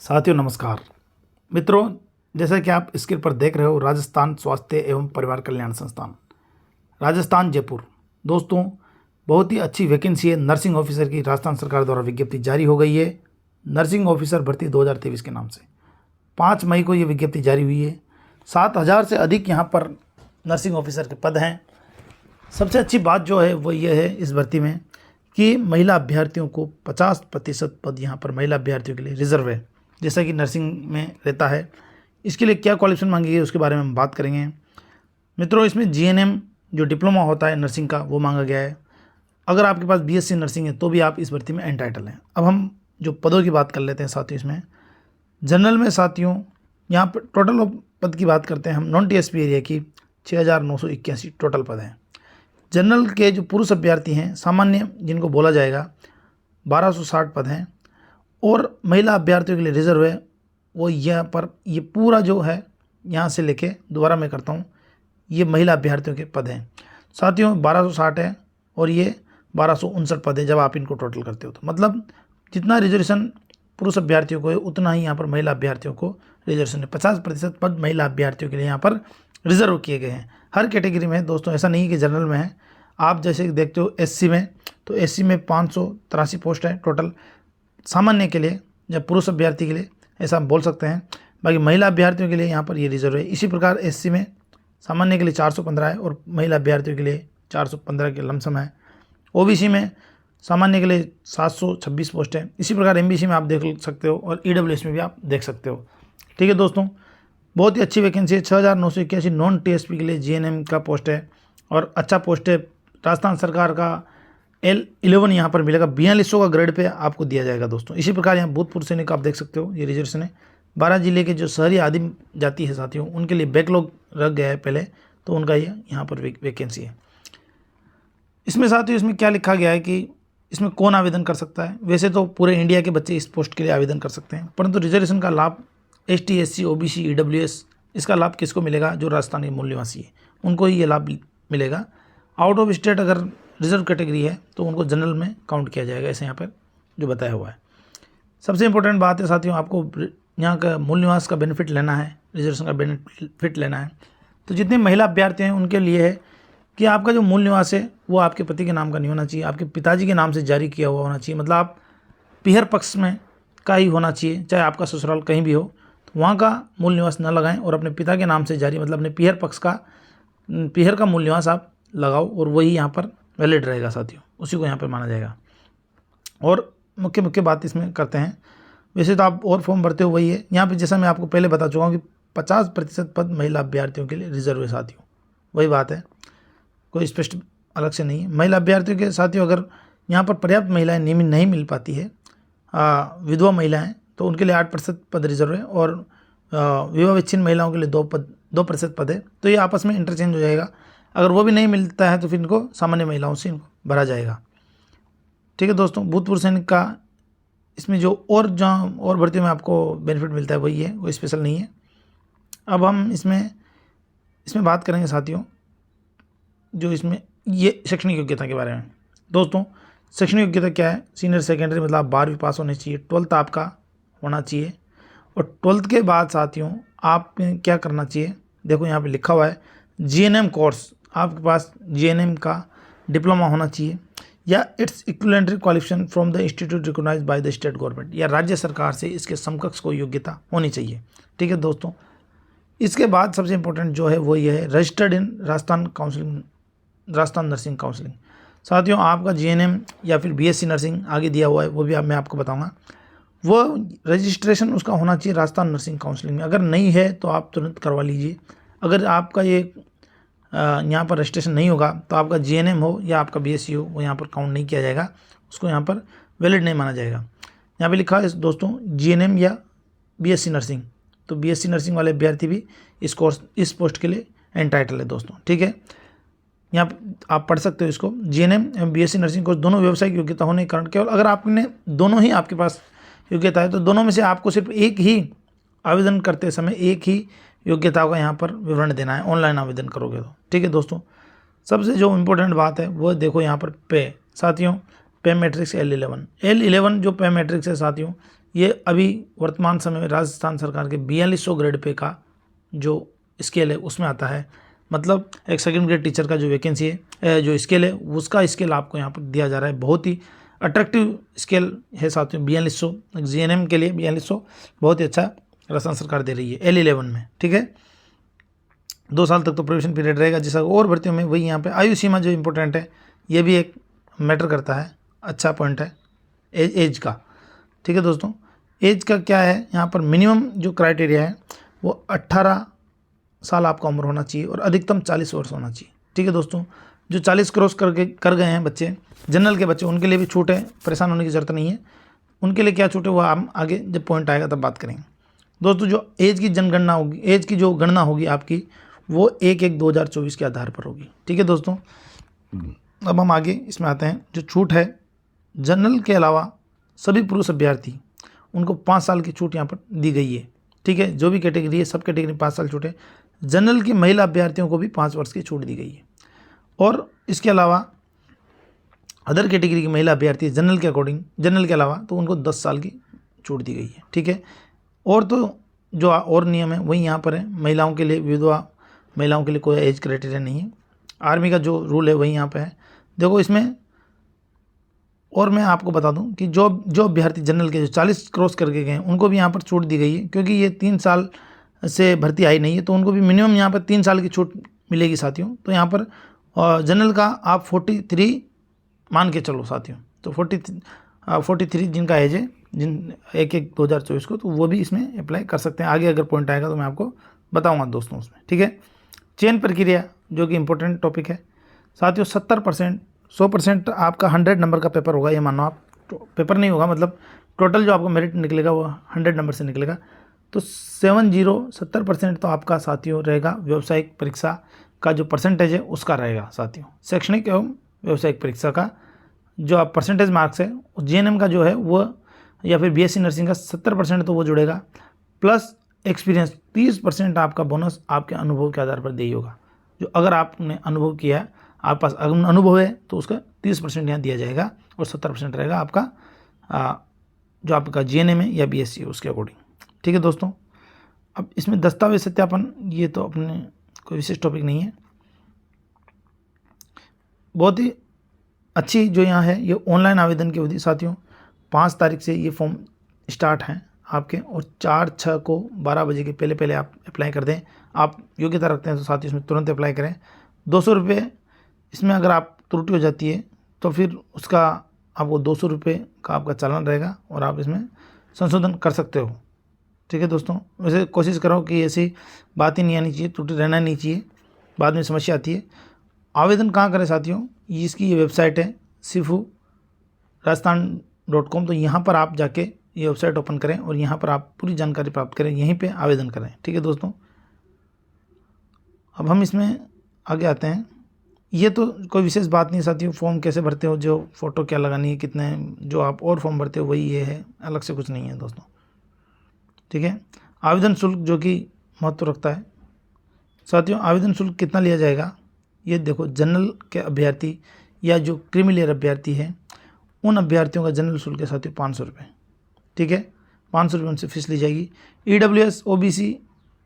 साथियों नमस्कार। मित्रों, जैसा कि आप स्क्रीन पर देख रहे हो, राजस्थान स्वास्थ्य एवं परिवार कल्याण संस्थान राजस्थान जयपुर। दोस्तों, बहुत ही अच्छी वैकेंसी है नर्सिंग ऑफिसर की। राजस्थान सरकार द्वारा विज्ञप्ति जारी हो गई है नर्सिंग ऑफिसर भर्ती 2023 के नाम से। 5 मई को ये विज्ञप्ति जारी हुई है। 7,000 से अधिक यहाँ पर नर्सिंग ऑफिसर के पद हैं। सबसे अच्छी बात जो है वो ये है इस भर्ती में कि महिला अभ्यर्थियों को 50% पद यहाँ पर महिला अभ्यर्थियों के लिए रिजर्व है, जैसा कि नर्सिंग में रहता है। इसके लिए क्या क्वालिफिकेशन मांगी है उसके बारे में हम बात करेंगे। मित्रों, इसमें जीएनएम जो डिप्लोमा होता है नर्सिंग का वो मांगा गया है। अगर आपके पास बीएससी नर्सिंग है तो भी आप इस भर्ती में एंटाइटल हैं। अब हम जो पदों की बात कर लेते हैं साथियों। इसमें जनरल में साथियों यहाँ पर टोटल पद की बात करते हैं हम। नॉन टीएसपी एरिया की 6,981 टोटल पद हैं। जनरल के जो पुरुष अभ्यर्थी हैं, सामान्य जिनको बोला जाएगा, 1260 पद हैं। और महिला अभ्यर्थियों के लिए रिजर्व है वो यहाँ पर ये पूरा जो है यहाँ से लेके दोबारा मैं करता हूँ, ये महिला अभ्यर्थियों के पद हैं साथियों। 1260 है और ये 1259 पद है जब आप इनको टोटल करते हो तो। मतलब जितना रिजर्वेशन पुरुष अभ्यर्थियों को है उतना ही यहाँ पर महिला अभ्यर्थियों को रिजर्वेशन है। 50% पद महिला अभ्यर्थियों के लिए यहाँ पर रिजर्व किए गए हैं हर कैटेगरी में। दोस्तों, ऐसा नहीं कि जनरल में है। आप जैसे देखते हो एससी में, तो एससी में 583 पोस्ट है टोटल सामान्य के लिए, जब पुरुष अभ्यर्थी के लिए ऐसा हम बोल सकते हैं। बाकी महिला अभ्यर्थियों के लिए यहाँ पर ये रिजर्व है। इसी प्रकार एससी में सामान्य के लिए 415 है और महिला अभ्यर्थियों के लिए 415 के लमसम है। ओबीसी में सामान्य के लिए 726 पोस्ट है। इसी प्रकार एमबीसी में आप देख सकते हो और ईडब्ल्यूएस में भी आप देख सकते हो। ठीक है दोस्तों, बहुत ही अच्छी वैकेंसी है। 6,981 नॉन टीएसपी के लिए जीएनएम का पोस्ट है और अच्छा पोस्ट है। राजस्थान सरकार का L11 यहाँ पर मिलेगा। 4200 का ग्रेड पे आपको दिया जाएगा दोस्तों। इसी प्रकार यहाँ भूतपूर्व सैनिक आप देख सकते हो, ये रिजर्वेशन है। 12 जिले के जो शहरी आदिम जाति है साथियों, उनके लिए बैकलॉग रख गया है पहले, तो उनका ये यहाँ पर वैकेंसी है। इसमें साथियों इसमें क्या लिखा गया है कि इसमें कौन आवेदन कर सकता है। वैसे तो पूरे इंडिया के बच्चे इस पोस्ट के लिए आवेदन कर सकते हैं, परंतु रिजर्वेशन का लाभ ST SC OBC EWS इसका लाभ किसको मिलेगा? जो राजस्थान के मूल निवासी है उनको ही ये लाभ मिलेगा। आउट ऑफ स्टेट अगर रिजर्व कैटेगरी है तो उनको जनरल में काउंट किया जाएगा, ऐसे यहाँ पर जो बताया हुआ है। सबसे इंपॉर्टेंट बात है साथियों, आपको यहाँ का मूल निवास का बेनिफिट लेना है, रिजर्वेशन का बेनिफिट लेना है। तो जितने महिला अभ्यर्थी हैं उनके लिए है कि आपका जो मूल निवास है वो आपके पति के नाम का नहीं होना चाहिए, आपके पिताजी के नाम से जारी किया हुआ होना चाहिए। मतलब आप पीहर पक्ष में का ही होना चाहिए, चाहे आपका ससुराल कहीं भी हो, तो वहाँ का मूल निवास न लगाएं और अपने पिता के नाम से जारी, मतलब अपने पीहर पक्ष का, पीहर का मूल निवास आप लगाओ और वही यहाँ पर वैलिड रहेगा साथियों, उसी को यहाँ पर माना जाएगा। और मुख्य बात इसमें करते हैं। वैसे तो आप और फॉर्म भरते हो वही है यहाँ पे, जैसा मैं आपको पहले बता चुका हूँ कि 50% पद महिला अभ्यर्थियों के लिए रिजर्व है साथियों। वही बात है, कोई स्पष्ट अलग से नहीं है। महिला अभ्यर्थियों के साथियों अगर यहाँ पर पर्याप्त महिलाएं नियमित नहीं मिल पाती है, विधवा महिलाएं, तो उनके लिए 8% पद रिजर्व है और विवाह विच्छिन्न महिलाओं के लिए 2% पद है। तो ये आपस में इंटरचेंज हो जाएगा। अगर वो भी नहीं मिलता है तो फिर इनको सामान्य महिलाओं से इनको भरा जाएगा। ठीक है दोस्तों, भूतपूर्व सैनिक का इसमें जो और जहाँ और भर्तियों में आपको बेनिफिट मिलता है वही है, वो स्पेशल नहीं है। अब हम इसमें बात करेंगे साथियों, जो इसमें ये शैक्षणिक योग्यता के बारे में। दोस्तों, शैक्षणिक योग्यता क्या है? सीनियर सेकेंडरी मतलब आप 12वीं पास होने चाहिए, 12th आपका होना चाहिए। और 12th के बाद साथियों आप क्या करना चाहिए? देखो यहाँ पे लिखा हुआ है जीएनएम कोर्स, आपके पास जीएनएम का डिप्लोमा होना चाहिए या its equivalent qualification from the institute recognised by the state government, या राज्य सरकार से इसके समकक्ष को योग्यता होनी चाहिए। ठीक है दोस्तों, इसके बाद सबसे इंपॉर्टेंट जो है वो ये है registered in Rajasthan nursing counselling. साथियों, आपका जीएनएम या फिर बीएससी नर्सिंग आगे दिया हुआ है, वो भी मैं आपको बताऊंगा। वो रजिस्ट्रेशन उसका होना चाहिए राजस्थान नर्सिंग काउंसिलिंग में। अगर नहीं है तो आप तुरंत करवा लीजिए। अगर आपका ये यहाँ पर रजिस्ट्रेशन नहीं होगा तो आपका जीएनएम हो या आपका बीएससी हो, वो यहाँ पर काउंट नहीं किया जाएगा, उसको यहाँ पर वैलिड नहीं माना जाएगा। यहाँ पे लिखा है दोस्तों जीएनएम या बीएससी नर्सिंग, तो बीएससी नर्सिंग वाले अभ्यर्थी भी इस पोस्ट के लिए एंटाइटल है दोस्तों। ठीक है, यहाँ आप पढ़ सकते हो इसको। जीएनएम एवं बीएससी नर्सिंग कोर्स दोनों व्यावसायिक योग्यता होने के कारण केवल अगर आपने दोनों ही आपके पास योग्यता है तो दोनों में से आपको सिर्फ एक ही आवेदन करते समय एक ही योग्यता का यहाँ पर विवरण देना है, ऑनलाइन आवेदन करोगे तो। ठीक है दोस्तों, सबसे जो इम्पोर्टेंट बात है वो देखो यहाँ पर पे साथियों, पे मैट्रिक्स L11 जो पे मैट्रिक्स है साथियों, ये अभी वर्तमान समय में राजस्थान सरकार के 4200 ग्रेड पे का जो स्केल है उसमें आता है। मतलब एक सेकंड ग्रेड टीचर का जो वैकेंसी है, जो स्केल है, उसका स्केल आपको यहाँ पर दिया जा रहा है। बहुत ही अट्रैक्टिव स्केल है साथियों, 4200 GNM के लिए 4200 बहुत ही अच्छा राजस्थान सरकार दे रही है L11 में। ठीक है, 2 साल तक तो प्रोबेशन पीरियड रहेगा। जैसा और भर्तियों में वही यहाँ पे आयु सीमा जो इम्पोर्टेंट है, ये भी एक मैटर करता है, अच्छा पॉइंट है एज का। ठीक है दोस्तों, एज का क्या है यहाँ पर, मिनिमम जो क्राइटेरिया है वो 18 साल आपका उम्र होना चाहिए और अधिकतम 40 वर्ष होना चाहिए। ठीक है दोस्तों, जो 40 क्रॉस कर गए हैं बच्चे, जनरल के बच्चे, उनके लिए भी छूट है, परेशान होने की ज़रूरत नहीं है। उनके लिए क्या छूट है वो हम आगे जब पॉइंट आएगा तब बात करेंगे। दोस्तों, जो एज की जनगणना होगी, एज की जो गणना होगी आपकी, वो 1/1/2024 के आधार पर होगी। ठीक है दोस्तों, अब हम आगे इसमें आते हैं। जो छूट है, जनरल के अलावा सभी पुरुष अभ्यर्थी, उनको 5 साल की छूट यहाँ पर दी गई है। ठीक है, जो भी कैटेगरी है सब कैटेगरी 5 साल छूट है। जनरल की महिला अभ्यर्थियों को भी 5 वर्ष की छूट दी गई है। और इसके अलावा अदर कैटेगरी की महिला अभ्यर्थी जनरल के अकॉर्डिंग, जनरल के अलावा, तो उनको 10 साल की छूट दी गई है। ठीक है, और तो जो और नियम है वही यहाँ पर है। महिलाओं के लिए, विधवा महिलाओं के लिए कोई एज क्राइटेरिया नहीं है। आर्मी का जो रूल है वही यहाँ पे है। देखो इसमें, और मैं आपको बता दूं कि जो अभ्यर्थी जनरल के जो 40 क्रॉस करके गए उनको भी यहाँ पर छूट दी गई है, क्योंकि ये 3 साल से भर्ती आई नहीं है, तो उनको भी मिनिमम यहाँ पर 3 साल की छूट मिलेगी साथियों। तो यहाँ पर जनरल का आप 43 मान के चलो साथियों, तो 43 जिनका एज है, जिन 1/1/2024 को, तो वो भी इसमें अप्लाई कर सकते हैं। आगे अगर पॉइंट आएगा तो मैं आपको बताऊँगा दोस्तों उसमें। ठीक है, चयन प्रक्रिया जो कि इम्पोर्टेंट टॉपिक है साथियों। 70% 100% आपका 100 नंबर का पेपर होगा। ये मानो आप पेपर नहीं होगा, मतलब टोटल जो आपका मेरिट निकलेगा वो 100 नंबर से निकलेगा। तो 70% तो आपका साथियों रहेगा व्यावसायिक परीक्षा का जो परसेंटेज है उसका रहेगा साथियों। शैक्षणिक एवं व्यावसायिक परीक्षा का जो आप परसेंटेज मार्क्स है, GNM का जो है वो, या फिर BSc नर्सिंग का 70% तो वो जुड़ेगा, प्लस एक्सपीरियंस 30% आपका बोनस आपके अनुभव के आधार पर देही होगा। जो अगर आपने अनुभव किया है, आपके पास अनुभव है, तो उसका 30% यहाँ दिया जाएगा और 70% रहेगा आपका जो आपका GNM है या BSc है उसके अकॉर्डिंग। ठीक है दोस्तों, अब इसमें दस्तावेज सत्यापन, ये तो अपने कोई विशेष टॉपिक नहीं है। बहुत ही अच्छी जो यहाँ है, ये ऑनलाइन आवेदन की अवधि साथियों 5 तारीख से ये फॉर्म स्टार्ट हैं आपके, और 4/6 को 12 बजे के पहले आप अप्लाई कर दें। आप योग्यता रखते हैं तो साथियों इसमें तुरंत अप्लाई करें। 200 रुपये इसमें अगर आप त्रुटि हो जाती है तो फिर उसका आपको 200 रुपये का आपका चालान रहेगा और आप इसमें संशोधन कर सकते हो। ठीक है दोस्तों, वैसे कोशिश करो कि ऐसी बात ही नहीं आनी चाहिए, त्रुटि रहना नहीं चाहिए, बाद में समस्या आती है। आवेदन कहाँ करें साथियों, इसकी ये वेबसाइट है sifu.rajasthan.com। तो यहाँ पर आप जाके ये वेबसाइट ओपन करें और यहाँ पर आप पूरी जानकारी प्राप्त करें, यहीं पे आवेदन करें। ठीक है दोस्तों, अब हम इसमें आगे आते हैं। ये तो कोई विशेष बात नहीं साथियों, फॉर्म कैसे भरते हो, जो फ़ोटो क्या लगानी है, कितने, जो आप और फॉर्म भरते हो वही ये है, अलग से कुछ नहीं है दोस्तों। ठीक है, आवेदन शुल्क जो कि महत्व रखता है साथियों। आवेदन शुल्क कितना लिया जाएगा, ये देखो, जनरल के अभ्यर्थी या जो क्रीमी लेयर अभ्यर्थी हैं, उन अभ्यर्थियों का जनरल शुल्क है साथियों 500 रुपये। ठीक है, 500 रुपये उनसे फीस ली जाएगी। EWS OBC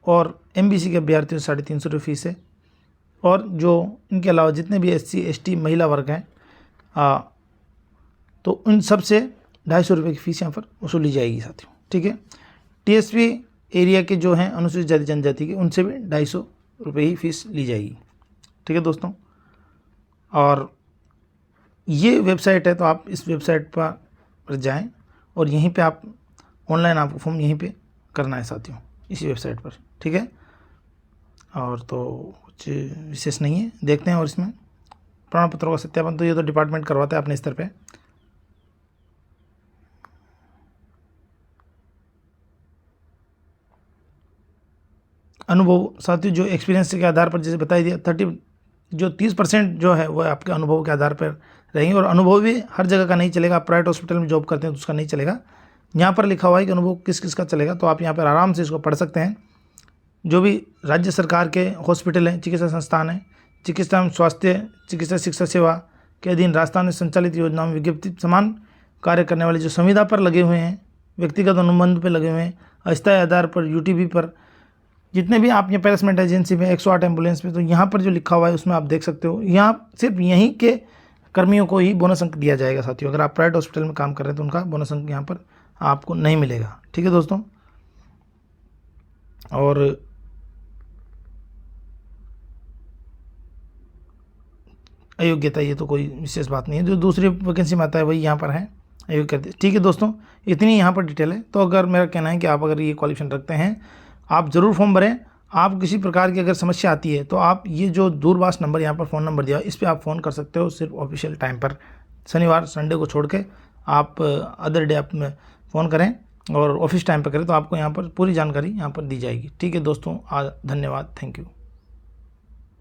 और MBC के अभ्यर्थियों से 350 रुपये फीस है। और जो इनके अलावा जितने भी SC ST महिला वर्ग हैं तो उन सब से 250 रुपये की फ़ीस यहाँ पर वसूली जाएगी साथियों। ठीक है, TSP एरिया के जो हैं अनुसूचित जाति जनजाति के, उनसे भी 250 रुपये ही फीस ली जाएगी। ठीक है दोस्तों, और ये वेबसाइट है, तो आप इस वेबसाइट पर जाएं और यहीं पे आप ऑनलाइन आपको फॉर्म यहीं पे करना है साथियों, इसी वेबसाइट पर। ठीक है, और तो कुछ विशेष नहीं है, देखते हैं। और इसमें प्रमाण पत्रों का सत्यापन तो ये तो डिपार्टमेंट करवाता है अपने स्तर पे। अनुभव साथियों, जो एक्सपीरियंस के आधार पर जैसे बताई दिया, 30% जो है वो आपके अनुभव के आधार पर रहेंगे। और अनुभव भी हर जगह का नहीं चलेगा, आप प्राइवेट हॉस्पिटल में जॉब करते हैं तो उसका नहीं चलेगा। यहाँ पर लिखा हुआ है कि अनुभव किस किस का चलेगा, तो आप यहाँ पर आराम से इसको पढ़ सकते हैं। जो भी राज्य सरकार के हॉस्पिटल हैं, चिकित्सा संस्थान हैं, चिकित्सा एवं स्वास्थ्य चिकित्सा शिक्षा सेवा के अधीन राजस्थान में संचालित योजनाओं में विज्ञप्ति समान कार्य करने वाले जो संविदा पर लगे हुए हैं व्यक्तिगत अनुबंध पे लगे हुए हैं, अस्थायी आधार पर, यूटीबी पर, जितने भी आप ये पैरासमेंट एजेंसी में 108 एम्बुलेंस में, तो यहाँ पर जो लिखा हुआ है उसमें आप देख सकते हो, यहाँ सिर्फ यहीं के कर्मियों को ही बोनस अंक दिया जाएगा साथियों। अगर आप प्राइवेट हॉस्पिटल में काम कर रहे हैं तो उनका बोनस अंक यहाँ पर आपको नहीं मिलेगा। ठीक है दोस्तों, और अयोग्यता ये तो कोई विशेष बात नहीं है, जो दूसरी वैकेंसी में आता है वही यहाँ पर है अयोग्य। ठीक है दोस्तों, इतनी यहाँ पर डिटेल है। तो अगर मेरा कहना है कि आप अगर ये क्वालिफिकेशन रखते हैं, आप ज़रूर फॉर्म भरें। आप किसी प्रकार की अगर समस्या आती है तो आप ये जो दूरभाष नंबर यहाँ पर फ़ोन नंबर दिया, इस पर आप फ़ोन कर सकते हो, सिर्फ ऑफिशियल टाइम पर, शनिवार संडे को छोड़ के आप अदर डे आप में फ़ोन करें और ऑफिस टाइम पर करें, तो आपको यहाँ पर पूरी जानकारी यहाँ पर दी जाएगी। ठीक है दोस्तों, धन्यवाद, थैंक यू।